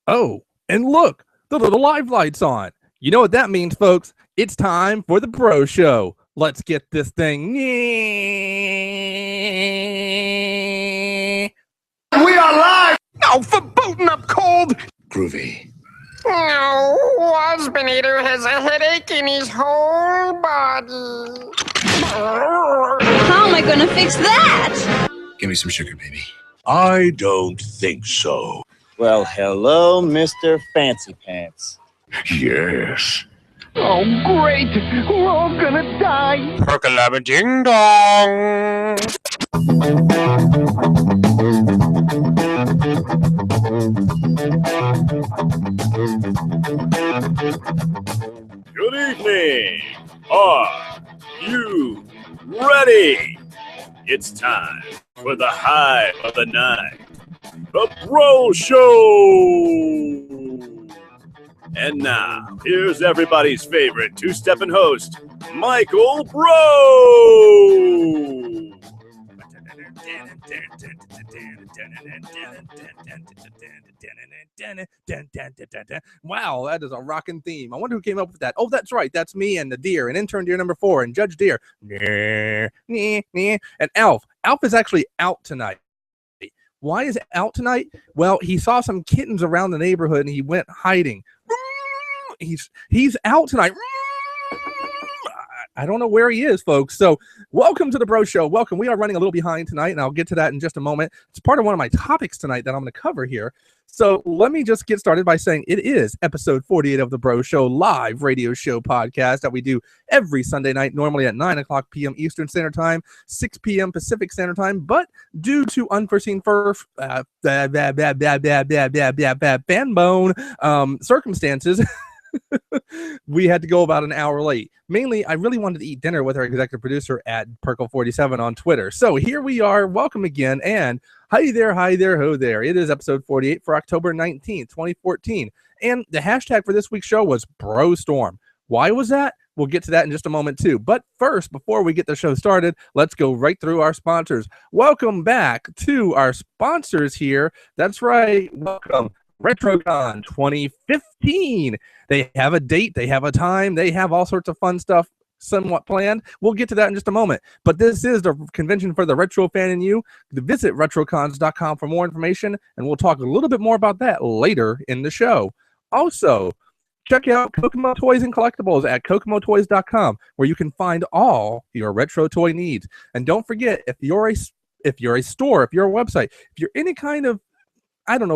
Oh, and look, the little live light's on. You know what that means, folks? It's time for the Breaux Show. Let's get this thing. We are live! Oh, for booting up cold! Groovy. No, Wasbinator has a headache in his whole body. How am I gonna fix that? Give me some sugar, baby. I don't think so. Well, hello, Mr. Fancy Pants. Yes. Oh, great! We're all gonna die! Perkalabba ding dong! Good evening. Are you ready? It's time for the hive of the night, the Breaux Show. And now, here's everybody's favorite two-stepping host, Michael Breaux. Wow, that is a rockin' theme. I wonder who came up with that. Oh, that's right. That's me and the deer, and intern deer number 4, and Judge Deer. And Alf. Alf is actually out tonight. Why is it out tonight? Well, he saw some kittens around the neighborhood, and he went hiding. He's out tonight. I don't know where he is, folks. So welcome to the Breaux Show. Welcome. We are running a little behind tonight, and I'll get to that in just a moment. It's part of one of my topics tonight that I'm going to cover here. So let me just get started by saying it is episode 48 of the Breaux Show live radio show podcast that we do every Sunday night, normally at 9 o'clock p.m. Eastern Standard Time, 6 p.m. Pacific Standard Time. But due to unforeseen fanbone circumstances, we had to go about an hour late. Mainly, I really wanted to eat dinner with our executive producer at Perkle47 on Twitter. So here we are. Welcome again. And hi there, ho there. It is episode 48 for October 19th, 2014. And the hashtag for this week's show was BroStorm. Why was that? We'll get to that in just a moment, too. But first, before we get the show started, let's go right through our sponsors. Welcome back to our sponsors here. That's right. Welcome. RetroCon 2015. They have a date, they have a time, they have all sorts of fun stuff somewhat planned. We'll get to that in just a moment. But this is the convention for the retro fan in you. Visit retrocons.com for more information, and we'll talk a little bit more about that later in the show. Also, check out Kokomo Toys and Collectibles at kokomotoys.com, where you can find all your retro toy needs. And don't forget, if you're a store, if you're a website, if you're any kind of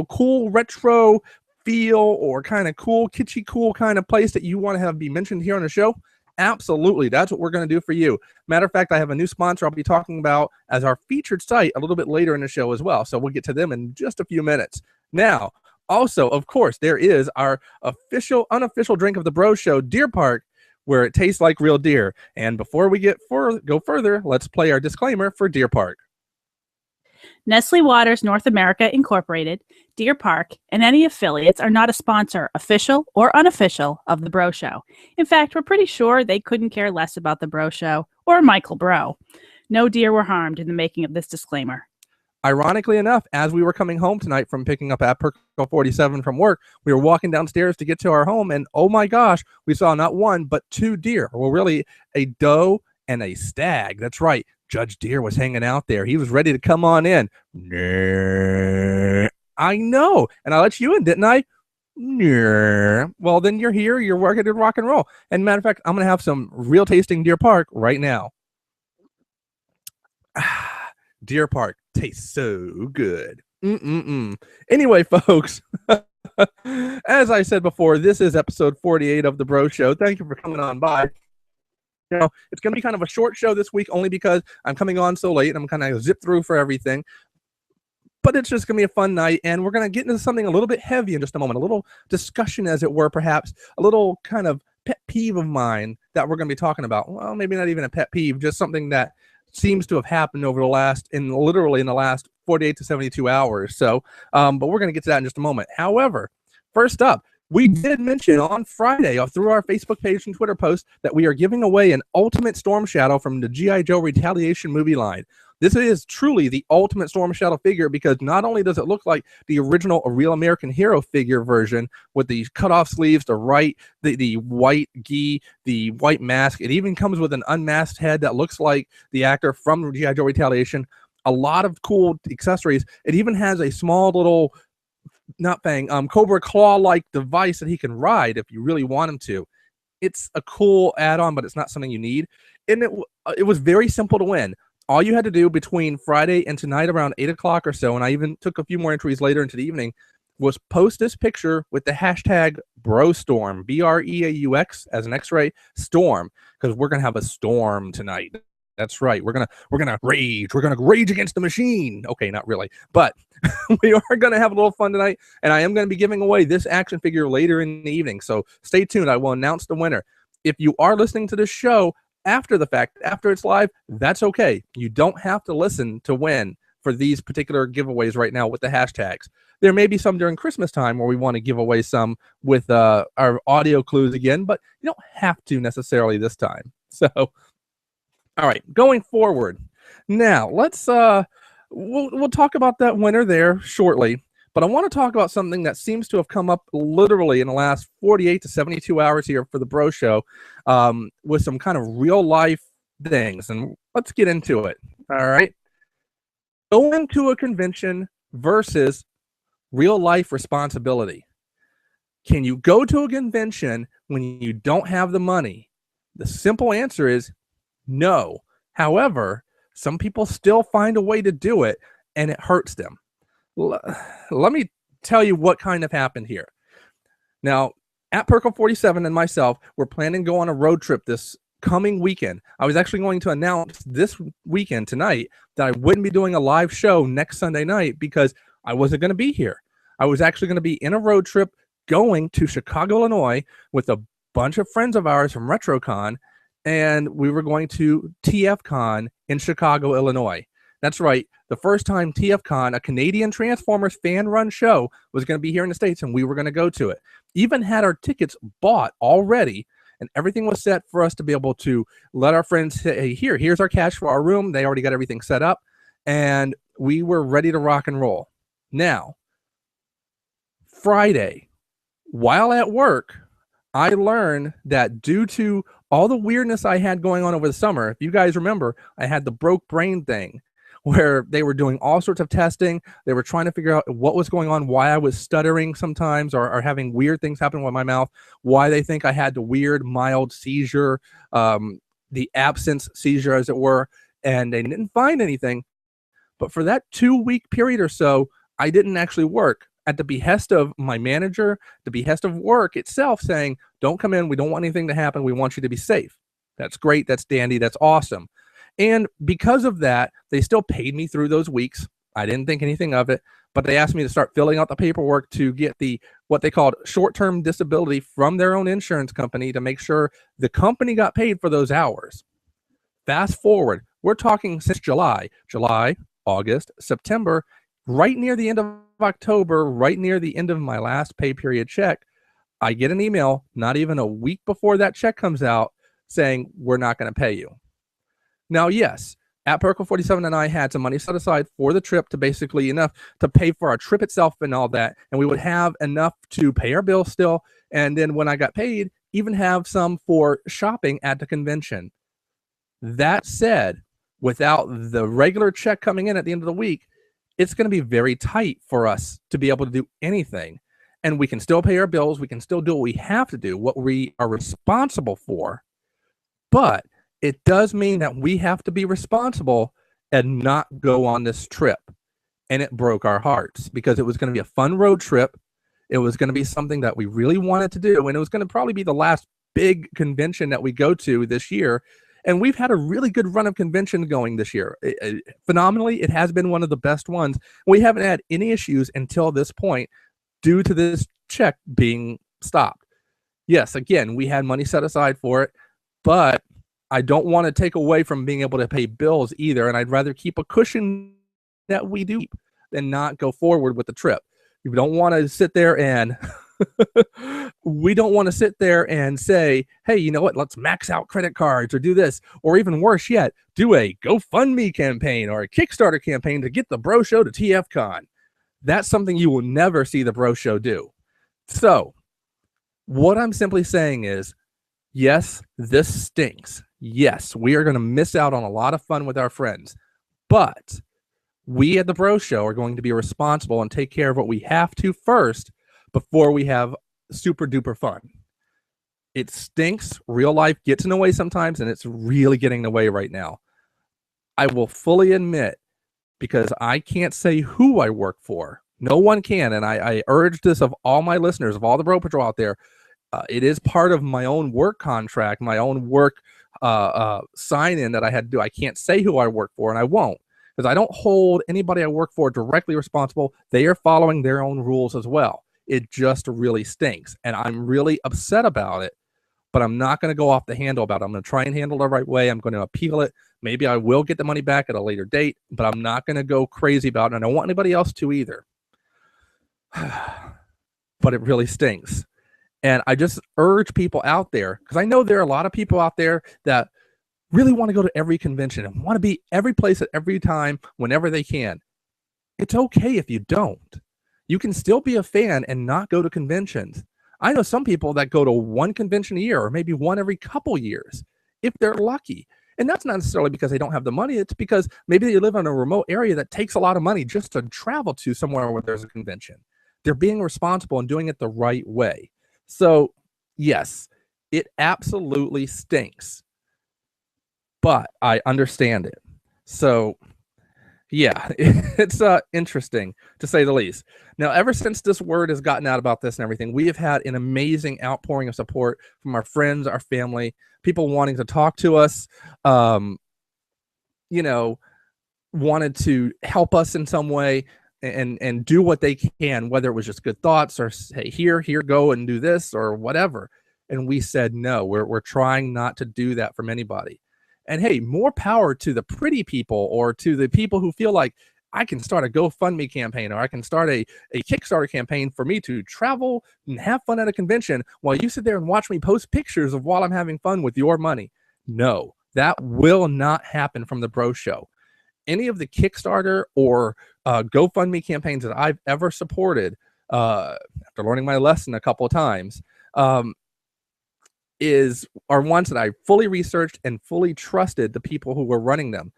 cool retro feel or kind of cool, kitschy cool kind of place that you want to have be mentioned here on the show, absolutely. That's what we're going to do for you. Matter of fact, I have a new sponsor I'll be talking about as our featured site a little bit later in the show as well. So we'll get to them in just a few minutes. Now, also, of course, there is our unofficial drink of the Breaux Show, Deer Park, where it tastes like real deer. And before we go further, let's play our disclaimer for Deer Park. Nestle Waters North America Incorporated, Deer Park, and any affiliates are not a sponsor, official or unofficial, of the Breaux Show. In fact, we're pretty sure they couldn't care less about the Breaux Show or Michael Breaux. No deer were harmed in the making of this disclaimer. Ironically enough, as we were coming home tonight from picking up at Perkle47 from work, we were walking downstairs to get to our home, and oh my gosh, we saw not one, but 2 deer. Well, really, a doe and a stag. That's right. Judge Deer was hanging out there. He was ready to come on in. I know. And I let you in, didn't I? Well, then you're here. You're working to rock and roll. And matter of fact, I'm going to have some real tasting Deer Park right now. Deer Park tastes so good. Anyway, folks, as I said before, this is episode 48 of the Breaux Show. Thank you for coming on by. You know, it's going to be kind of a short show this week only because I'm coming on so late and I'm kind of zip through for everything. But it's just going to be a fun night, and we're going to get into something a little bit heavy in just a moment, a little discussion, as it were, perhaps, a little kind of pet peeve of mine that we're going to be talking about. Well, maybe not even a pet peeve, just something that seems to have happened over literally in the last 48 to 72 hours. So, but we're going to get to that in just a moment. However, first up, we did mention on Friday through our Facebook page and Twitter post that we are giving away an Ultimate Storm Shadow from the G.I. Joe Retaliation movie line. This is truly the ultimate Storm Shadow figure, because not only does it look like the original A Real American Hero figure version with the cut-off sleeves, the white gi, the white mask, it even comes with an unmasked head that looks like the actor from G.I. Joe Retaliation. A lot of cool accessories. It even has a small little, not fang, Cobra Claw-like device that he can ride if you really want him to. It's a cool add-on, but it's not something you need. And it was very simple to win. All you had to do between Friday and tonight around 8 o'clock or so, and I even took a few more entries later into the evening, was post this picture with the hashtag BROStorm, BREAUX as an X-ray, storm, because we're going to have a storm tonight. That's right. We're gonna rage. We're gonna rage against the machine. Okay, not really, but we are gonna have a little fun tonight, and I am gonna be giving away this action figure later in the evening. So stay tuned. I will announce the winner. If you are listening to this show after the fact, after it's live, that's okay. You don't have to listen to win for these particular giveaways right now with the hashtags. There may be some during Christmas time where we want to give away some with our audio clues again, but you don't have to necessarily this time. So. All right, going forward. Now, let's we'll talk about that winner there shortly, but I want to talk about something that seems to have come up literally in the last 48 to 72 hours here for the Breaux Show, with some kind of real life things, and let's get into it. All right. Going to a convention versus real life responsibility. Can you go to a convention when you don't have the money? The simple answer is no. However, some people still find a way to do it, and it hurts them. Let me tell you what kind of happened here. Now, at Perkle 47 and myself, we're planning to go on a road trip this coming weekend. I was actually going to announce this weekend tonight that I wouldn't be doing a live show next Sunday night because I wasn't going to be here. I was actually going to be in a road trip going to Chicago, Illinois with a bunch of friends of ours from RetroCon, and we were going to TFCon in Chicago, Illinois. That's right. The first time TFCon, a Canadian Transformers fan-run show, was going to be here in the States, and we were going to go to it. Even had our tickets bought already, and everything was set for us to be able to let our friends say, hey, here's our cash for our room. They already got everything set up, and we were ready to rock and roll. Now, Friday, while at work, I learned that due to all the weirdness I had going on over the summer, if you guys remember, I had the broke brain thing where they were doing all sorts of testing. They were trying to figure out what was going on, why I was stuttering sometimes or having weird things happen with my mouth, why they think I had the weird mild seizure, the absence seizure, as it were, and they didn't find anything. But for that 2-week period or so, I didn't actually work. At the behest of my manager, the behest of work itself, saying, don't come in, we don't want anything to happen, we want you to be safe. That's great, that's dandy, that's awesome. And because of that, they still paid me through those weeks. I didn't think anything of it, but they asked me to start filling out the paperwork to get the what they called short-term disability from their own insurance company to make sure the company got paid for those hours. Fast forward, we're talking since July, August, September, right near the end of October, right near the end of my last pay period check, I get an email not even a week before that check comes out saying, we're not going to pay you. Now, yes, at Perkle 47 and I had some money set aside for the trip to basically enough to pay for our trip itself and all that. And we would have enough to pay our bills still. And then when I got paid, even have some for shopping at the convention. That said, without the regular check coming in at the end of the week, it's going to be very tight for us to be able to do anything. And we can still pay our bills. We can still do what we have to do, what we are responsible for. But it does mean that we have to be responsible and not go on this trip. And it broke our hearts because it was going to be a fun road trip. It was going to be something that we really wanted to do. And it was going to probably be the last big convention that we go to this year. And we've had a really good run of convention going this year. Phenomenally, it has been one of the best ones. We haven't had any issues until this point due to this check being stopped. Yes, again, we had money set aside for it, but I don't want to take away from being able to pay bills either, and I'd rather keep a cushion that we do than not go forward with the trip. You don't want to sit there and We don't want to sit there and say, hey, you know what, let's max out credit cards or do this, or even worse yet, do a GoFundMe campaign or a Kickstarter campaign to get the Breaux Show to TFCon. That's something you will never see the Breaux Show do. So what I'm simply saying is, yes, this stinks. Yes, we are going to miss out on a lot of fun with our friends, but we at the Breaux Show are going to be responsible and take care of what we have to first before we have super duper fun. It stinks. Real life gets in the way sometimes, and it's really getting in the way right now. I will fully admit, because I can't say who I work for. No one can, and I urge this of all my listeners, of all the Breaux Patrol out there. It is part of my own work contract, my own work sign-in that I had to do. I can't say who I work for, and I won't, because I don't hold anybody I work for directly responsible. They are following their own rules as well. It just really stinks, and I'm really upset about it, but I'm not going to go off the handle about it. I'm going to try and handle it the right way. I'm going to appeal it. Maybe I will get the money back at a later date, but I'm not going to go crazy about it, and I don't want anybody else to either. But it really stinks. And I just urge people out there, because I know there are a lot of people out there that really want to go to every convention and want to be every place at every time whenever they can. It's okay if you don't. You can still be a fan and not go to conventions. I know some people that go to one convention a year or maybe one every couple years if they're lucky. And that's not necessarily because they don't have the money. It's because maybe they live in a remote area that takes a lot of money just to travel to somewhere where there's a convention. They're being responsible and doing it the right way. So, yes, it absolutely stinks, but I understand it. So, yeah, it's interesting to say the least. Now, ever since this word has gotten out about this and everything, we have had an amazing outpouring of support from our friends, our family, people wanting to talk to us, you know, wanted to help us in some way. And do what they can, whether it was just good thoughts or hey, here, go and do this or whatever. And we said, no, we're trying not to do that from anybody. And hey, more power to the pretty people or to the people who feel like I can start a GoFundMe campaign or I can start a Kickstarter campaign for me to travel and have fun at a convention while you sit there and watch me post pictures of while I'm having fun with your money. No, that will not happen from the Breaux Show. Any of the Kickstarter or GoFundMe campaigns that I've ever supported, after learning my lesson a couple of times, are ones that I fully researched and fully trusted the people who were running them.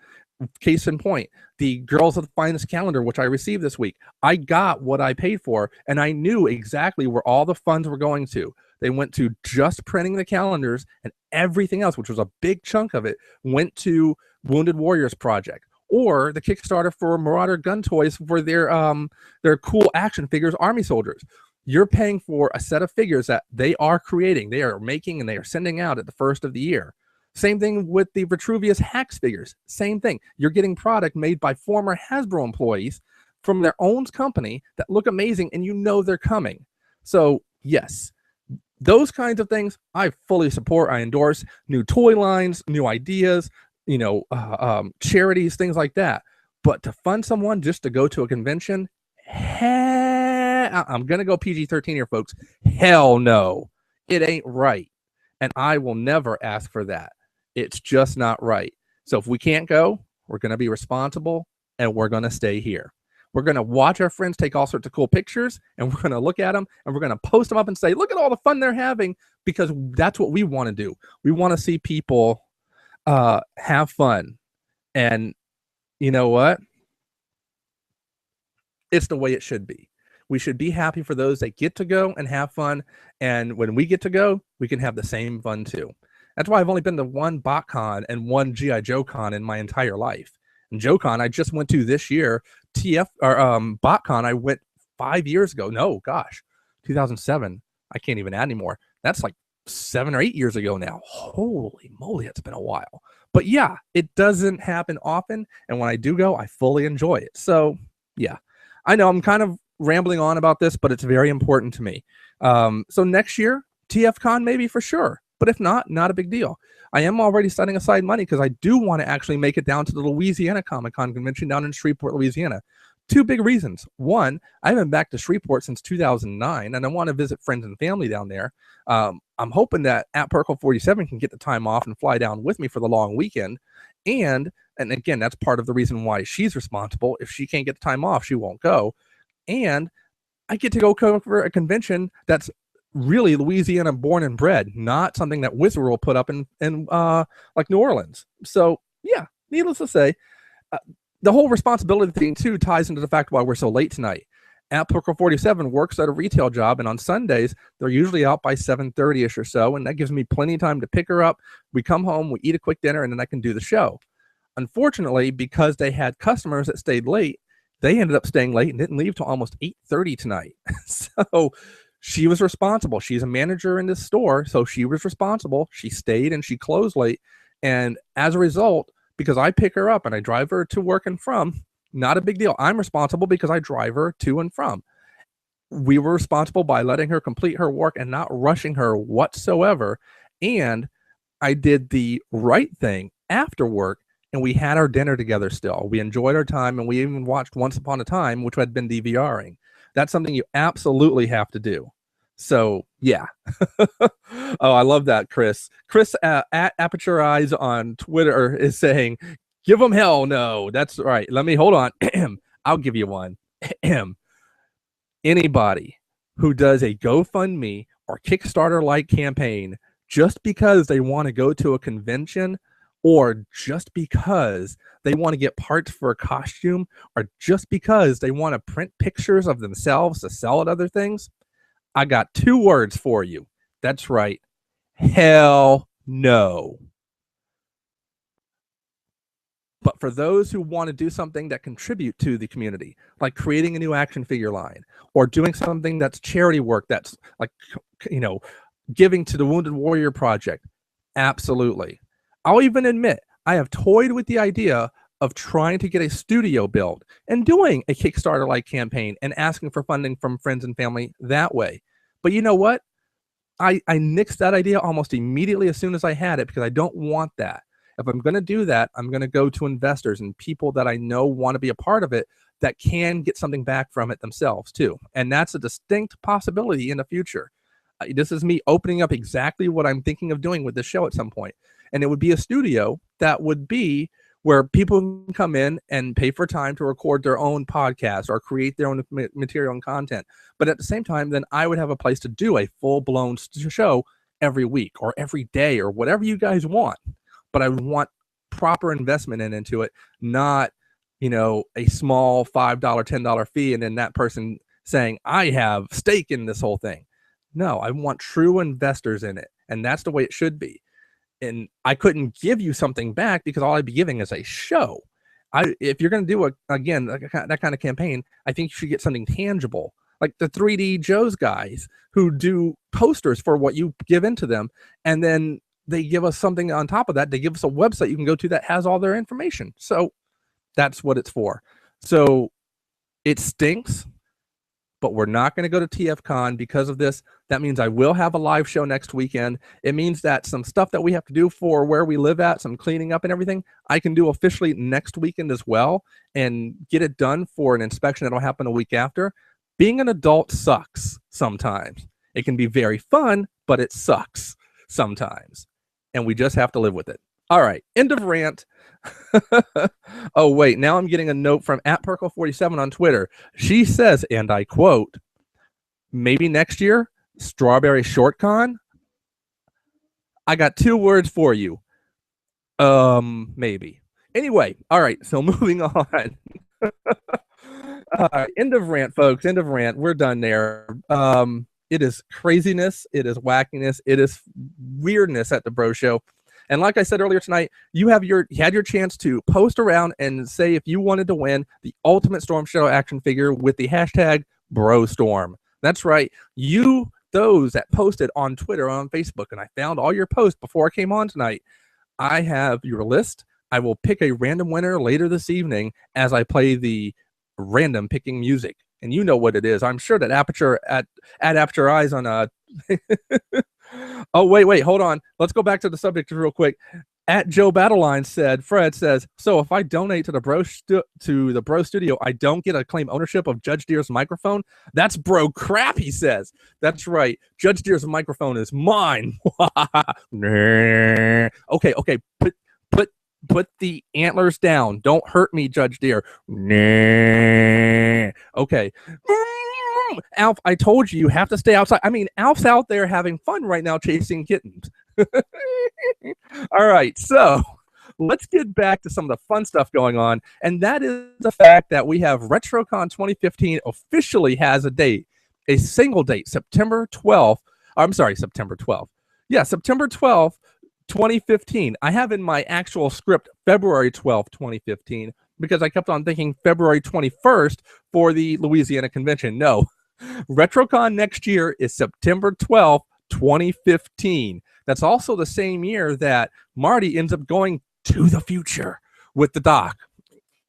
Case in point, the Girls of the Finest calendar, which I received this week, I got what I paid for, and I knew exactly where all the funds were going to. They went to just printing the calendars, and everything else, which was a big chunk of it, went to Wounded Warriors Project. Or the Kickstarter for Marauder gun toys for their cool action figures, Army soldiers. You're paying for a set of figures that they are creating, they are making, and they are sending out at the first of the year. Same thing with the Vitruvius Hacks figures. Same thing. You're getting product made by former Hasbro employees from their own company that look amazing, and you know they're coming. So, yes, those kinds of things I fully support. I endorse new toy lines, new ideas, you know, charities, things like that. But to fund someone just to go to a convention, I'm going to go PG-13 here, folks. Hell no. It ain't right. And I will never ask for that. It's just not right. So if we can't go, we're going to be responsible and we're going to stay here. We're going to watch our friends take all sorts of cool pictures, and we're going to look at them and we're going to post them up and say, look at all the fun they're having, because that's what we want to do. We want to see people have fun. And you know what? It's the way it should be. We should be happy for those that get to go and have fun. And when we get to go, we can have the same fun too. That's why I've only been to one BotCon and one G.I. Joe Con in my entire life. And Joe Con I just went to this year. BotCon I went 5 years ago. No, gosh, 2007. I can't even add anymore. That's like 7 or 8 years ago now. Holy moly, it's been a while. But yeah, it doesn't happen often, and when I do go, I fully enjoy it. So yeah, I know I'm kind of rambling on about this, but it's very important to me. So next year, TFCon maybe for sure, but if not, not a big deal. I am already setting aside money because I do want to actually make it down to the Louisiana Comic-Con convention down in Shreveport, Louisiana. Two big reasons. One, I haven't been back to Shreveport since 2009, and I want to visit friends and family down there. I'm hoping that at Perkle 47 can get the time off and fly down with me for the long weekend. And again, that's part of the reason why she's responsible. If she can't get the time off, she won't go. And I get to go cover a convention that's really Louisiana born and bred, not something that Wizard will put up in like New Orleans. So yeah, needless to say, the whole responsibility thing too ties into the fact why we're so late tonight. At Perkle 47 works at a retail job, and on Sundays they're usually out by 7:30ish or so, and that gives me plenty of time to pick her up. We come home, we eat a quick dinner, and then I can do the show. Unfortunately, because they had customers that stayed late, they ended up staying late and didn't leave till almost 8:30 tonight. So she was responsible. She's a manager in this store, so she was responsible. She stayed and she closed late, and as a result, because I pick her up and I drive her to work and from, not a big deal. I'm responsible because I drive her to and from. We were responsible by letting her complete her work and not rushing her whatsoever. And I did the right thing after work, and we had our dinner together still. We enjoyed our time, and we even watched Once Upon a Time, which had been DVRing. That's something you absolutely have to do. So yeah. Oh, I love that, Chris. Chris at Aperture Eyes on Twitter is saying, give them hell no. That's right. Let me hold on. I'll give you one. Anybody who does a GoFundMe or Kickstarter-like campaign just because they want to go to a convention, or just because they want to get parts for a costume, or just because they want to print pictures of themselves to sell at other things, I got two words for you. That's right. Hell no. But for those who want to do something that contribute to the community, like creating a new action figure line, or doing something that's charity work, that's like, you know, giving to the Wounded Warrior Project, absolutely. I'll even admit, I have toyed with the idea of trying to get a studio built and doing a Kickstarter-like campaign and asking for funding from friends and family that way. But you know what? I nixed that idea almost immediately as soon as I had it, because I don't want that. If I'm going to do that, I'm going to go to investors and people that I know want to be a part of it, that can get something back from it themselves too. And that's a distinct possibility in the future. This is me opening up exactly what I'm thinking of doing with this show at some point. And it would be a studio that would be where people can come in and pay for time to record their own podcast or create their own material and content. But at the same time, then I would have a place to do a full-blown show every week or every day or whatever you guys want. But I want proper investment into it, not, you know, a small $5, $10 fee, and then that person saying, I have stake in this whole thing. No, I want true investors in it. And that's the way it should be. And I couldn't give you something back because all I'd be giving is a show. If you're going to do that kind of campaign, I think you should get something tangible, like the 3D Joe's guys who do posters for what you give into them, and then they give us something on top of that. They give us a website you can go to that has all their information. So that's what it's for. So it stinks, but we're not going to go to TFCon because of this. That means I will have a live show next weekend. It means that some stuff that we have to do for where we live at, some cleaning up and everything, I can do officially next weekend as well and get it done for an inspection that'll happen a week after. Being an adult sucks sometimes. It can be very fun, but it sucks sometimes. And we just have to live with it. All right, end of rant. Oh, wait, now I'm getting a note from @Perkle47 on Twitter. She says, and I quote, maybe next year, Strawberry ShortCon? I got two words for you. Maybe. Anyway, all right, so moving on. End of rant, folks. End of rant. We're done there. It is craziness. It is wackiness. It is weirdness at the Breaux Show. And like I said earlier tonight, you had your chance to post around and say if you wanted to win the Ultimate Storm Shadow action figure with the hashtag BroStorm. That's right. Those that posted on Twitter, on Facebook, and I found all your posts before I came on tonight. I have your list. I will pick a random winner later this evening as I play the random picking music. And you know what it is. I'm sure that Aperture at Aperture Eyes on Oh, wait, hold on. Let's go back to the subject real quick. At Joe Battleline said, Fred says, so if I donate to the Breaux Studio, I don't get to claim ownership of Judge Deere's microphone? That's bro crap, he says. That's right. Judge Deere's microphone is mine. Okay. Put the antlers down. Don't hurt me, Judge Deere. Okay. Alf, I told you have to stay outside. I mean, Alf's out there having fun right now chasing kittens. All right, so let's get back to some of the fun stuff going on, and that is the fact that we have RetroCon 2015 officially has a date, a single date, September 12th. I'm sorry, September 12th. Yeah, September 12th, 2015. I have in my actual script February 12th, 2015, because I kept on thinking February 21st for the Louisiana Convention. No, RetroCon next year is September 12th, 2015. That's also the same year that Marty ends up going to the future with the doc.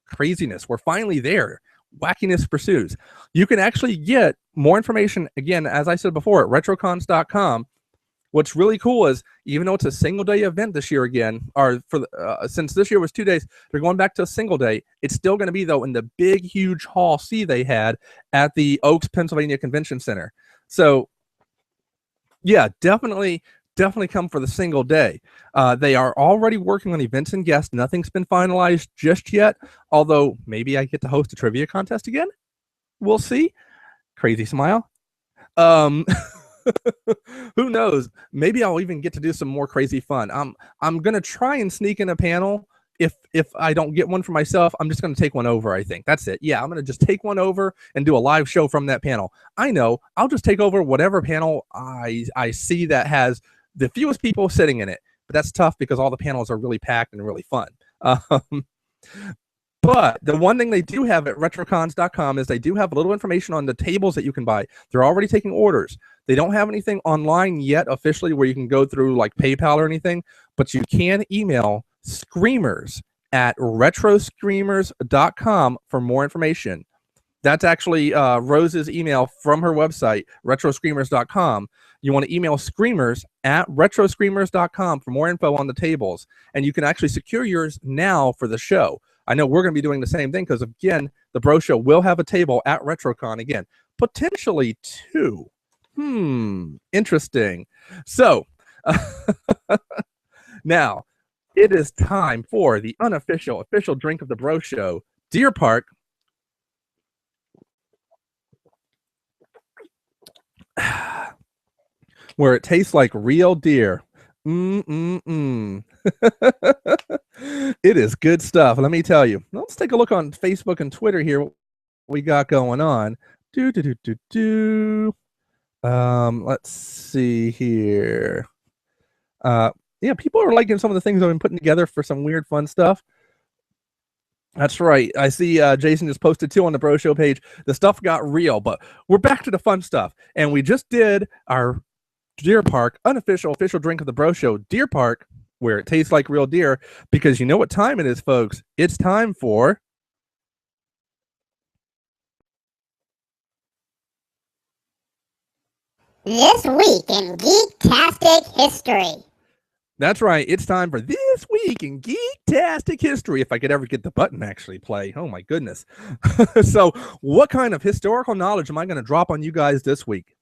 Craziness. We're finally there. Wackiness pursues. You can actually get more information, again, as I said before, at retrocons.com. What's really cool is, even though it's a single day event this year again, or for since this year was 2 days, they're going back to a single day. It's still going to be, though, in the big, huge Hall C they had at the Oaks, Pennsylvania Convention Center. So, yeah, definitely come for the single day. They are already working on events and guests. Nothing's been finalized just yet, although maybe I get to host a trivia contest again. We'll see. Crazy smile. Who knows? Maybe I'll even get to do some more crazy fun. I'm gonna try and sneak in a panel. If I don't get one for myself, I'm just gonna take one over. I think that's it. Yeah, I'm gonna just take one over and do a live show from that panel. I know I'll just take over whatever panel I see that has the fewest people sitting in it. But that's tough because all the panels are really packed and really fun. But the one thing they do have at retrocons.com is they do have a little information on the tables that you can buy. They're already taking orders. They don't have anything online yet officially where you can go through like PayPal or anything, but you can email Screamers at retroscreamers.com for more information. That's actually Rose's email from her website, retroscreamers.com. You want to email Screamers at retroscreamers.com for more info on the tables. And you can actually secure yours now for the show. I know we're going to be doing the same thing because, again, the Breaux Show will have a table at RetroCon again. Potentially 2. Interesting. So, now, it is time for the official drink of the Breaux Show, Deer Park. Where it tastes like real deer. It is good stuff. Let me tell you. Let's take a look on Facebook and Twitter here. What we got going on. Let's see here. Yeah, people are liking some of the things I've been putting together for some weird fun stuff. That's right. I see Jason just posted too on the Breaux Show page. The stuff got real, but we're back to the fun stuff. And we just did our Deer Park official drink of the Breaux Show, Deer Park, where it tastes like real deer, because you know what time it is, folks. It's time for This Week in Geek-tastic History. That's right. It's time for This Week in Geek-tastic History. If I could ever get the button actually play. Oh, my goodness. So what kind of historical knowledge am I going to drop on you guys this week?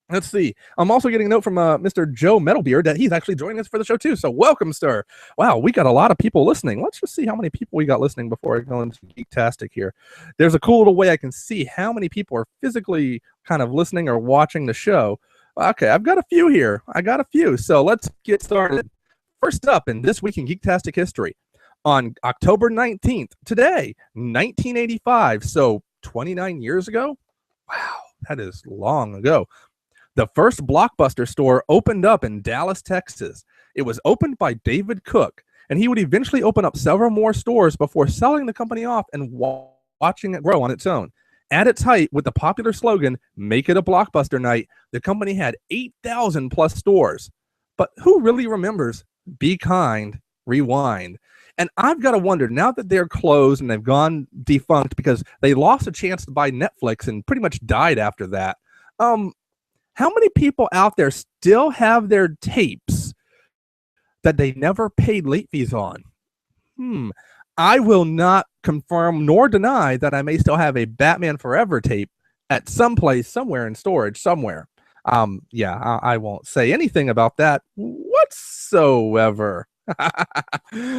Let's see. I'm also getting a note from Mr. Joe Metalbeard that he's actually joining us for the show, too. So welcome, sir. Wow, we got a lot of people listening. Let's just see how many people we got listening before I go into Geek-tastic here. There's a cool little way I can see how many people are physically kind of listening or watching the show. Okay, I've got a few here. So let's get started. First up in This Week in Geek-tastic History, on October 19th, today, 1985, so 29 years ago? Wow, that is long ago. The first Blockbuster store opened up in Dallas, Texas. It was opened by David Cook, and he would eventually open up several more stores before selling the company off and watching it grow on its own. At its height, with the popular slogan, "Make it a Blockbuster night," the company had 8,000 plus stores. But who really remembers Be Kind, Rewind? And I've got to wonder, now that they're closed and they've gone defunct because they lost a chance to buy Netflix and pretty much died after that, how many people out there still have their tapes that they never paid late fees on. I will not confirm nor deny that I may still have a Batman Forever tape at some place, somewhere in storage, somewhere. Yeah, I won't say anything about that whatsoever.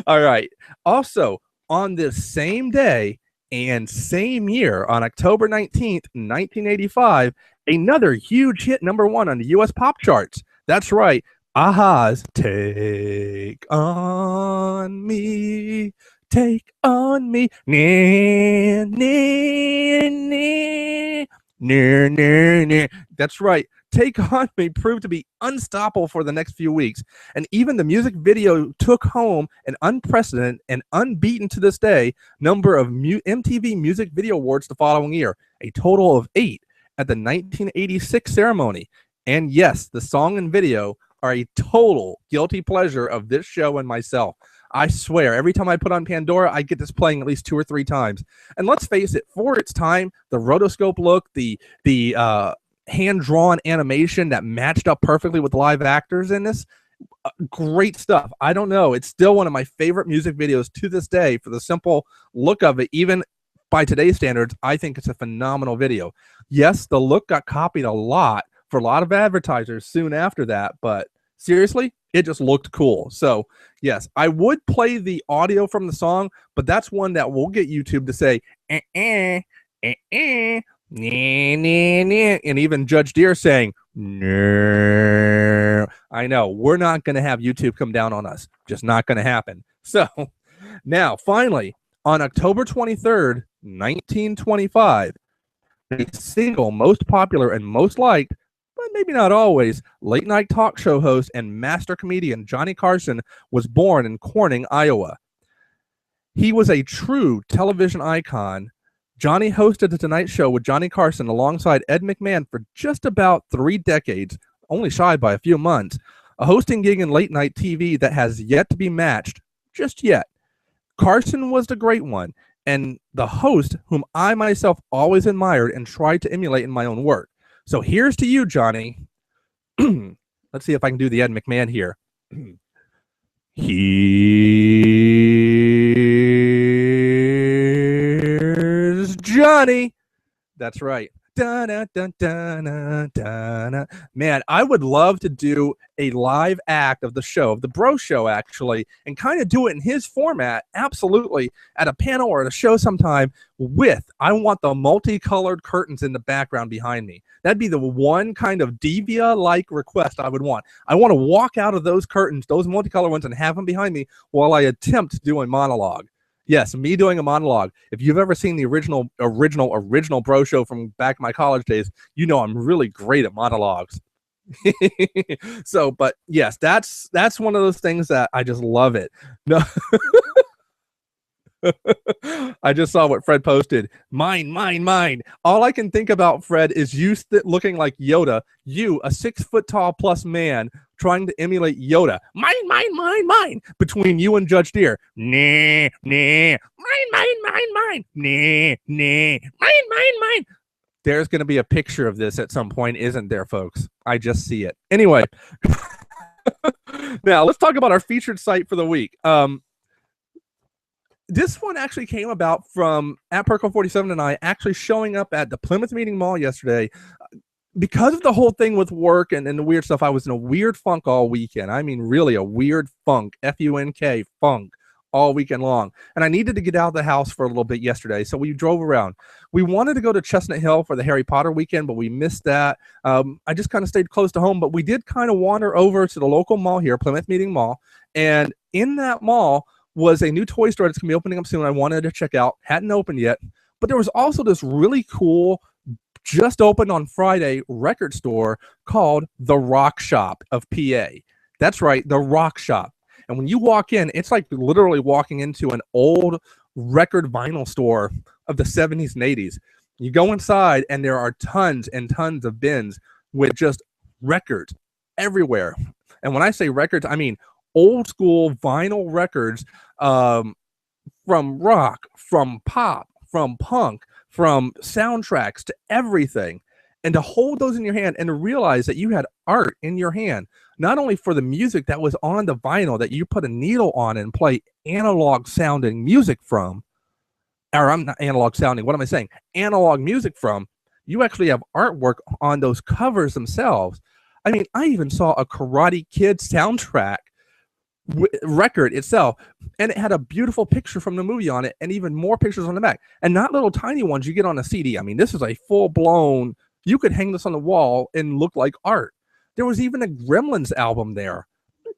All right. Also, on this same day and same year, on October 19th, 1985, another huge hit, #1 on the U.S. pop charts. That's right. Aha's Take On Me. Take on me. Nah, nah, nah. Nah, nah, nah. That's right. Take On Me proved to be unstoppable for the next few weeks. And even the music video took home an unprecedented and unbeaten to this day number of MTV Music Video Awards the following year, a total of 8 at the 1986 ceremony. And yes, the song and video are a total guilty pleasure of this show and myself. I swear, every time I put on Pandora, I get this playing at least 2 or 3 times. And let's face it, for its time, the rotoscope look, the hand-drawn animation that matched up perfectly with live actors in this, great stuff. I don't know. It's still one of my favorite music videos to this day for the simple look of it. Even by today's standards, I think it's a phenomenal video. Yes, the look got copied a lot for a lot of advertisers soon after that, but seriously, it just looked cool. So yes, I would play the audio from the song, but that's one that will get YouTube to say, nah, nah, nah, and even Judge Deere saying, no. I know, we're not going to have YouTube come down on us. Just not going to happen. So now, finally, on October 23rd, 1925, the single most popular and most liked, but maybe not always, late night talk show host and master comedian Johnny Carson was born in Corning, Iowa. He was a true television icon. Johnny hosted The Tonight Show with Johnny Carson alongside Ed McMahon for just about 3 decades, only shy by a few months, a hosting gig in late night TV that has yet to be matched, just yet. Carson was the great one, and the host whom I myself always admired and tried to emulate in my own work. So here's to you, Johnny. Let's see if I can do the Ed McMahon here. Here's Johnny. That's right. Dun, dun, dun, dun, dun, dun. Man, I would love to do a live act of the show, of the Breaux Show, actually, and kind of do it in his format, absolutely, at a panel or at a show sometime with, I want the multicolored curtains in the background behind me. That'd be the one kind of Devia-like request I would want. I want to walk out of those curtains, those multicolored ones, and have them behind me while I attempt to do a monologue. Yes, me doing a monologue. If you've ever seen the original Breaux Show from back in my college days, you know I'm really great at monologues. So, but yes, that's one of those things that I just love it. No. I just saw what Fred posted. Mine, mine, mine. All I can think about, Fred, is you looking like Yoda. You, a 6 foot tall plus man, trying to emulate Yoda. Mine, mine, mine, mine. Between you and Judge Deere. Nah, nah. Mine, mine, mine, mine. Nah, nah. Mine, mine, mine. There's going to be a picture of this at some point, isn't there, folks? I just see it. Anyway. Now, let's talk about our featured site for the week. This one actually came about from @Perko47 and I actually showing up at the Plymouth Meeting Mall yesterday. Because of the whole thing with work and the weird stuff, I was in a weird funk all weekend. I mean, really a weird funk, F-U-N-K, funk, all weekend long. And I needed to get out of the house for a little bit yesterday, so we drove around. We wanted to go to Chestnut Hill for the Harry Potter weekend, but we missed that. I just kind of stayed close to home, but we did kind of wander over to the local mall here, Plymouth Meeting Mall. And in that mall was a new toy store that's going to be opening up soon. I wanted to check out. Hadn't opened yet. But there was also this really cool, just opened on Friday, record store called The Rock Shop of PA. That's right, The Rock Shop. And when you walk in, it's like literally walking into an old record vinyl store of the 70s and 80s. You go inside, and there are tons and tons of bins with just records everywhere. And when I say records, I mean old school vinyl records, from rock, from pop, from punk, from soundtracks to everything. And to hold those in your hand and to realize that you had art in your hand, not only for the music that was on the vinyl that you put a needle on and play analog sounding music from, or I'm not analog sounding, what am I saying? Analog music from, you actually have artwork on those covers themselves. I mean, I even saw a Karate Kid soundtrack record itself, and it had a beautiful picture from the movie on it and even more pictures on the back, and not little tiny ones you get on a CD. I mean, this is a full-blown, you could hang this on the wall and look like art. There was even a Gremlins album there.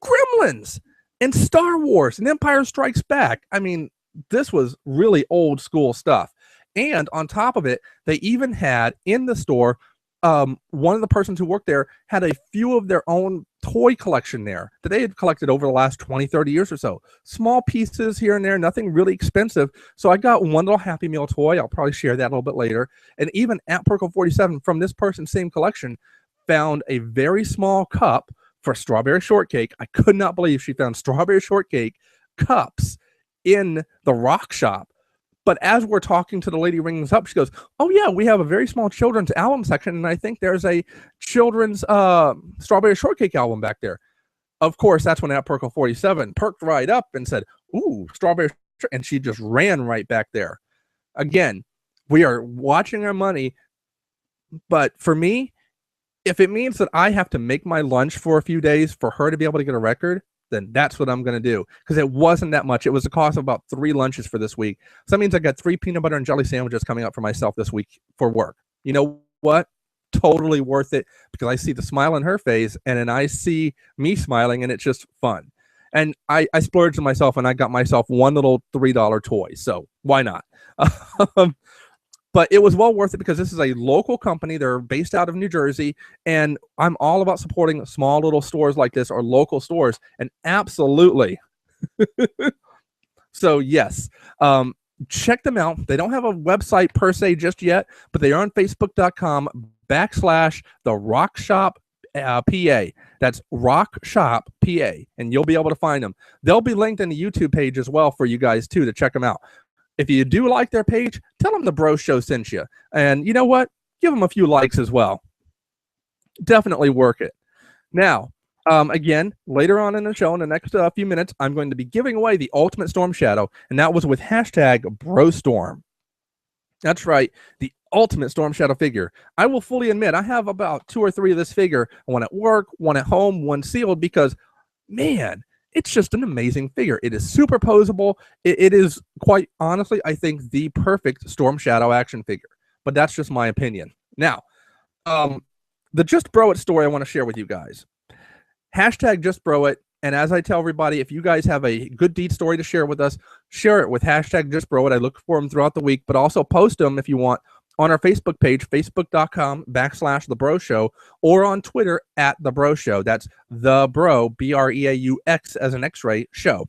Gremlins! And Star Wars and Empire Strikes Back. I mean, this was really old school stuff. And on top of it, they even had in the store, one of the persons who worked there had a few of their own toy collection there that they had collected over the last 20, 30 years or so. Small pieces here and there, nothing really expensive. So I got one little Happy Meal toy. I'll probably share that a little bit later. And even at Perkle 47, from this person's same collection, found a very small cup for strawberry shortcake. I could not believe she found strawberry shortcake cups in the rock shop. But as we're talking to the lady ringing us up, she goes, "Oh yeah, we have a very small children's album section, and I think there's a children's strawberry shortcake album back there." Of course, that's when at Perkle 47 perked right up and said, "Ooh, strawberry," and she just ran right back there. Again, we are watching our money, but for me, if it means that I have to make my lunch for a few days for her to be able to get a record, then that's what I'm going to do, because it wasn't that much. It was the cost of about 3 lunches for this week. So that means I got 3 peanut butter and jelly sandwiches coming up for myself this week for work. You know what? Totally worth it, because I see the smile on her face and then I see me smiling, and it's just fun. And I splurged on myself and I got myself one little $3 toy. So why not? But it was well worth it, because this is a local company. They're based out of New Jersey, and I'm all about supporting small little stores like this, or local stores, and absolutely. So yes, check them out. They don't have a website per se just yet, but they are on Facebook.com/The Rock Shop PA. That's Rock Shop PA, and you'll be able to find them. They'll be linked in the YouTube page as well for you guys too to check them out. If you do like their page, tell them the Breaux Show sent you. And you know what? Give them a few likes as well. Definitely work it. Now, again, later on in the show, in the next few minutes, I'm going to be giving away the Ultimate Storm Shadow, and that was with hashtag BroStorm. That's right, the Ultimate Storm Shadow figure. I will fully admit, I have about 2 or 3 of this figure, one at work, one at home, one sealed, because, man, it's just an amazing figure. It is super posable. It is, quite honestly, I think, the perfect Storm Shadow action figure. But that's just my opinion. Now, the Just Bro It story I want to share with you guys. Hashtag Just Bro It. And as I tell everybody, if you guys have a good deed story to share with us, share it with hashtag Just Bro It. I look for them throughout the week, but also post them if you want on our Facebook page, facebook.com/The Breaux Show, or on Twitter at The Breaux Show. That's The Bro, BREAUX as an X-ray show.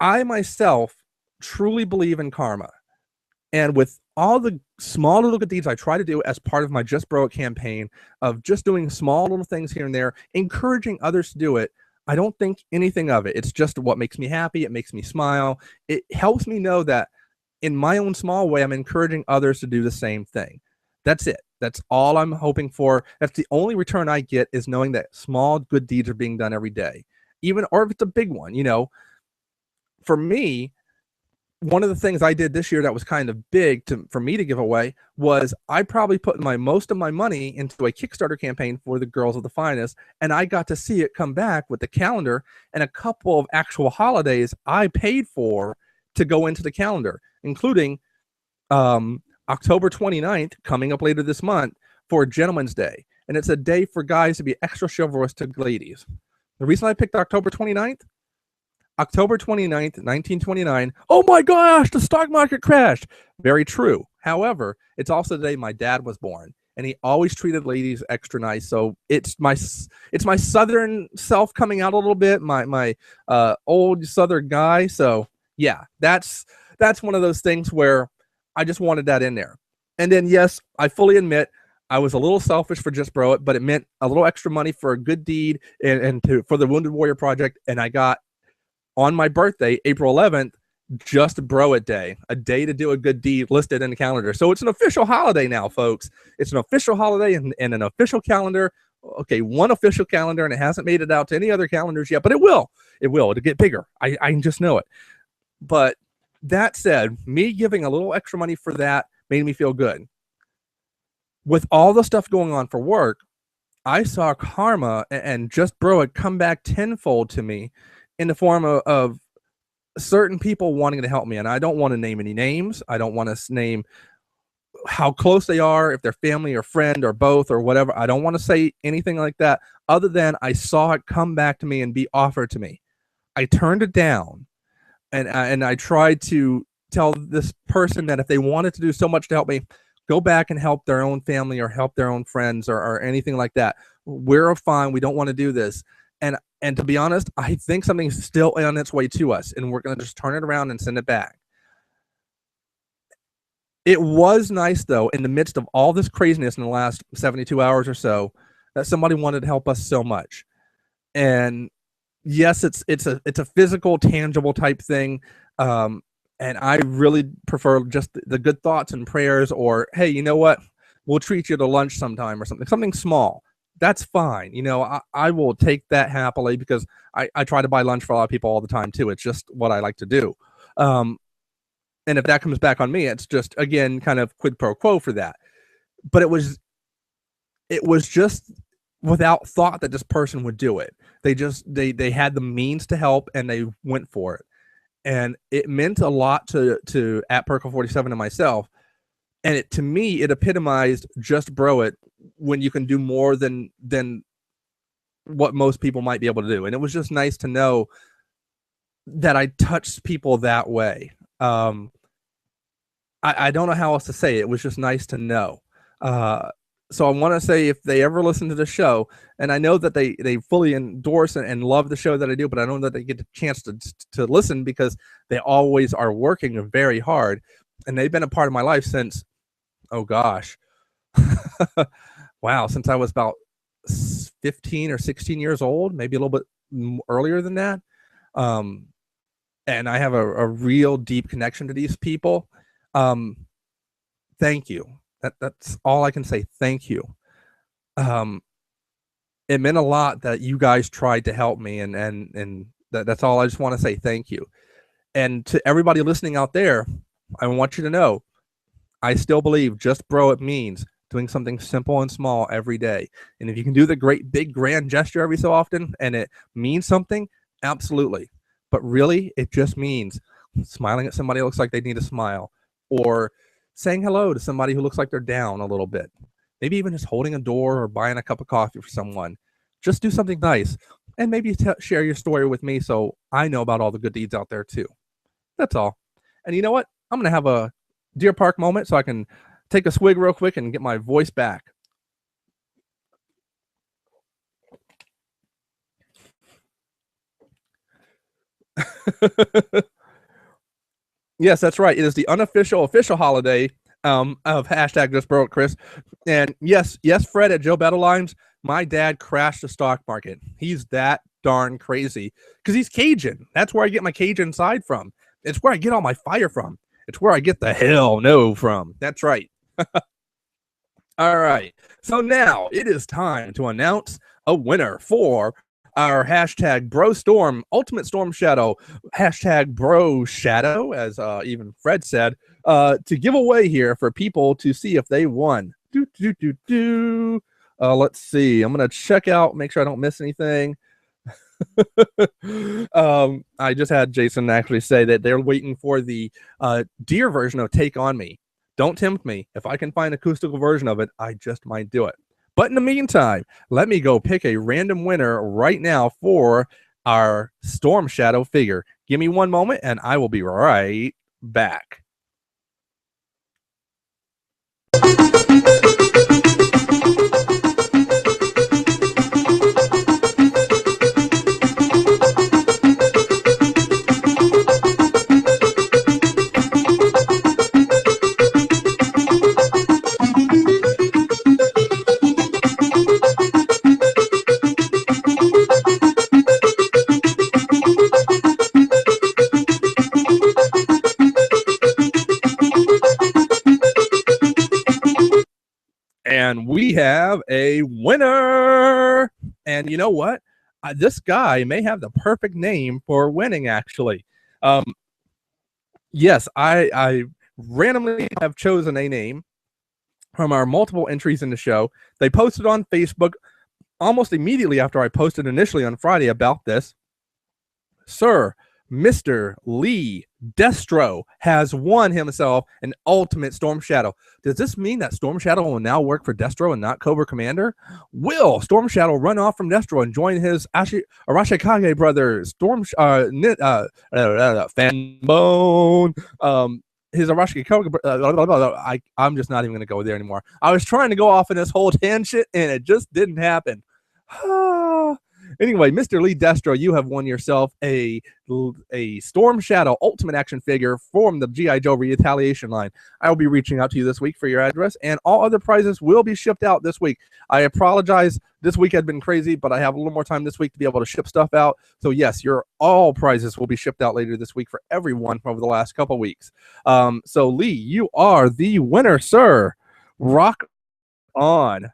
I myself truly believe in karma. And with all the small little good deeds I try to do as part of my Just Bro It campaign of just doing small little things here and there, encouraging others to do it, I don't think anything of it. It's just what makes me happy. It makes me smile. It helps me know that in my own small way, I'm encouraging others to do the same thing. That's it. That's all I'm hoping for. That's the only return I get, is knowing that small good deeds are being done every day. Even, or if it's a big one, you know. For me, one of the things I did this year that was kind of big for me to give away was I probably put most of my money into a Kickstarter campaign for the Girls of the Finest, and I got to see it come back with the calendar and a couple of actual holidays I paid for to go into the calendar, including October 29th, coming up later this month, for Gentleman's Day. And it's a day for guys to be extra chivalrous to ladies. The reason I picked October 29th, October 29th, 1929. Oh my gosh, the stock market crashed. Very true. However, it's also the day my dad was born, and he always treated ladies extra nice. So it's my Southern self coming out a little bit, my old Southern guy. So yeah, that's one of those things where I just wanted that in there. And then, yes, I fully admit I was a little selfish for Just Bro It, but it meant a little extra money for a good deed and for the Wounded Warrior Project. And I got, on my birthday, April 11th, Just Bro It Day, a day to do a good deed listed in the calendar. So it's an official holiday now, folks. It's an official holiday and an official calendar. Okay, one official calendar, and it hasn't made it out to any other calendars yet, but it will. It will. It'll get bigger. I just know it. But that said, me giving a little extra money for that made me feel good. With all the stuff going on for work, I saw karma and Just Bro It come back tenfold to me in the form of certain people wanting to help me. And I don't want to name any names. I don't want to name how close they are, if they're family or friend or both or whatever. I don't want to say anything like that other than I saw it come back to me and be offered to me. I turned it down, and I tried to tell this person that if they wanted to do so much to help me, go back and help their own family or help their own friends or anything like that. We're fine. We don't want to do this. And to be honest, I think something's still on its way to us, and we're going to just turn it around and send it back. It was nice, though, in the midst of all this craziness in the last 72 hours or so, that somebody wanted to help us so much. And yes, it's a physical, tangible type thing. And I really prefer just the good thoughts and prayers, or, hey, you know what? We'll treat you to lunch sometime or something small. That's fine. You know, I will take that happily because I try to buy lunch for a lot of people all the time too. It's just what I like to do. And if that comes back on me, it's just, again, kind of quid pro quo for that. But it was just without thought that this person would do it. They had the means to help, and they went for it. And it meant a lot to @Perkle47 and myself. And to me, it epitomized Just Bro It when you can do more than what most people might be able to do. And it was just nice to know that I touched people that way. I don't know how else to say it. It was just nice to know. So I want to say, if they ever listen to the show, and I know that they fully endorse and love the show that I do, but I don't know that they get the chance to listen because they always are working very hard. And they've been a part of my life since, oh gosh, wow, since I was about 15 or 16 years old, maybe a little bit earlier than that. And I have a real deep connection to these people. Thank you. That's all I can say. Thank you. It meant a lot that you guys tried to help me, and that's all. I just want to say thank you. And to everybody listening out there, I want you to know, I still believe Just Bro It means doing something simple and small every day. And if you can do the great big grand gesture every so often and it means something, absolutely. But really, it just means smiling at somebody who looks like they need a smile, or saying hello to somebody who looks like they're down a little bit. Maybe even just holding a door or buying a cup of coffee for someone. Just do something nice, and maybe share your story with me so I know about all the good deeds out there too. That's all. And you know what? I'm going to have a Deer Park moment so I can take a swig real quick and get my voice back. Yes, that's right. It is the official holiday of #JustBroIt, and yes, Fred at Joe Battle Lines, my dad crashed the stock market. He's that darn crazy because he's Cajun. That's where I get my Cajun side from. It's where I get all my fire from. It's where I get the hell no from. That's right. All right. So now it is time to announce a winner for our #BroStorm Ultimate Storm Shadow, #BroShadow, as even Fred said, to give away here for people to see if they won. Let's see. I'm going to check out, make sure I don't miss anything. I just had Jason actually say that they're waiting for the Deer version of Take On Me. Don't tempt me. If I can find an acoustical version of it, I just might do it. But in the meantime, let me go pick a random winner right now for our Storm Shadow figure. Give me one moment, and I will be right back. And we have a winner. And you know what? This guy may have the perfect name for winning, actually. Yes, I randomly have chosen a name from our multiple entries in the show. They posted on Facebook almost immediately after I posted initially on Friday about this. Sir, Mr. Lee Destro has won himself an Ultimate Storm Shadow. Does this mean that Storm Shadow will now work for Destro and not Cobra Commander? Will Storm Shadow run off from Destro and join his Arashikage brother, Fanbone? His Arashikage. I'm just not even going to go there anymore. I was trying to go off in this whole tangent, and it just didn't happen. Anyway, Mr. Lee Destro, you have won yourself a Storm Shadow Ultimate action figure from the G.I. Joe Retaliation line. I will be reaching out to you this week for your address, and all other prizes will be shipped out this week. I apologize. This week had been crazy, but I have a little more time this week to be able to ship stuff out. So, yes, all prizes will be shipped out later this week for everyone over the last couple weeks. So, Lee, you are the winner, sir. Rock on.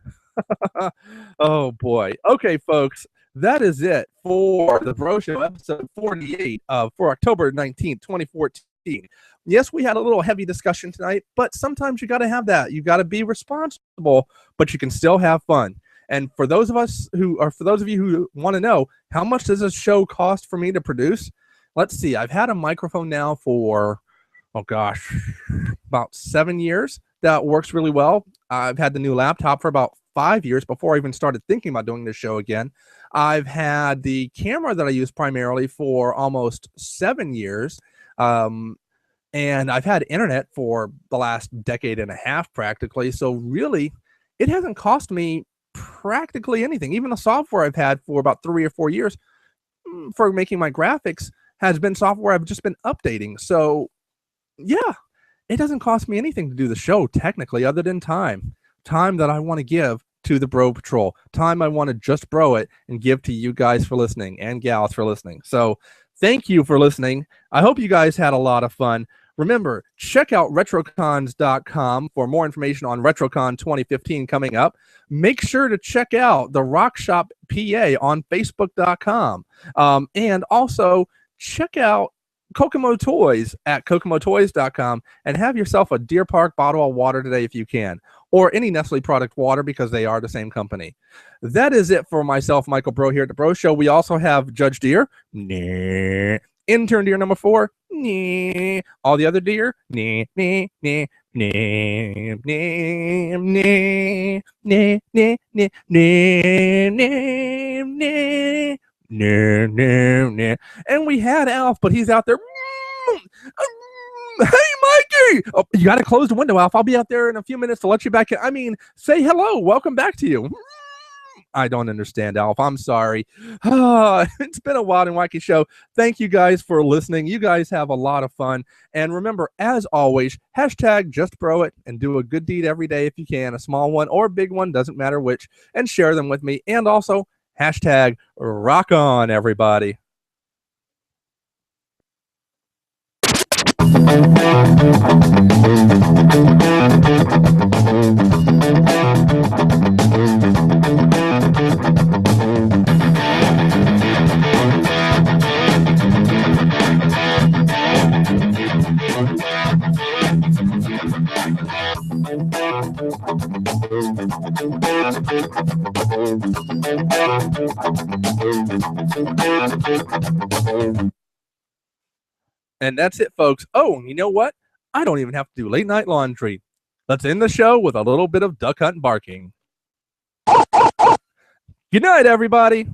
Oh, boy. Okay, folks. That is it for the Breaux Show episode 48 for October 19th, 2014. Yes, we had a little heavy discussion tonight, but sometimes you got to have that. You got to be responsible, but you can still have fun. And for those of you who want to know, how much does a show cost for me to produce? Let's see. I've had a microphone now for, about 7 years. That works really well. I've had the new laptop for about 5 years before I even started thinking about doing this show again. I've had the camera that I use primarily for almost 7 years. And I've had internet for the last decade and a half practically. So really, it hasn't cost me practically anything. Even the software I've had for about 3 or 4 years for making my graphics has been software I've just been updating. So yeah, it doesn't cost me anything to do the show technically, other than time that I want to give to the Bro Patrol, time I want to just bro it and give to you guys for listening and gals for listening. So thank you for listening. I hope you guys had a lot of fun. Remember, check out RetroCons.com for more information on RetroCon 2015 coming up. Make sure to check out the Rock Shop PA on Facebook.com. And also check out Kokomo Toys at kokomotoys.com and have yourself a Deer Park bottle of water today if you can, or any Nestle product water because they are the same company. That is it for myself, Michael Breaux, here at the Breaux Show. We also have Judge Deer, nah. Intern Deer number 4, nah. All the other deer, nah, nah, nah. Nah, nah, nah, nah, nah, nah, nah, nah. No, no, no. And we had Alf, but he's out there. Hey, Mikey! Oh, you got to close the window, Alf. I'll be out there in a few minutes to let you back in. I mean, say hello. Welcome back to you. I don't understand, Alf. I'm sorry. It's been a Wild and Wacky show. Thank you guys for listening. You guys have a lot of fun. And remember, as always, hashtag just bro it and do a good deed every day if you can. A small one or a big one, doesn't matter which. And share them with me. And also, hashtag rock on, everybody. And that's it, folks. Oh, you know what? I don't even have to do late night laundry. Let's end the show with a little bit of duck hunt barking. Good night, everybody.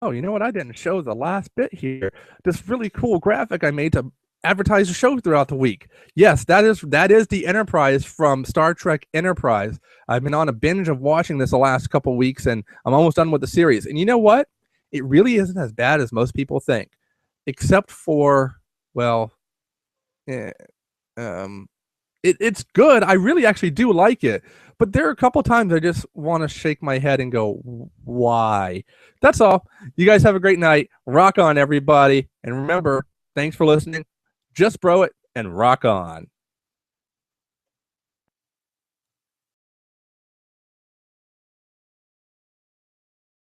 Oh, you know what? I didn't show the last bit here. This really cool graphic I made to advertise the show throughout the week. Yes, that is the Enterprise from Star Trek Enterprise. I've been on a binge of watching this the last couple weeks, and I'm almost done with the series. And you know what? It really isn't as bad as most people think, except for, well, it's good. I really actually do like it. But there are a couple times I just want to shake my head and go, why? That's all. You guys have a great night. Rock on, everybody. And remember, thanks for listening. Just bro it and rock on.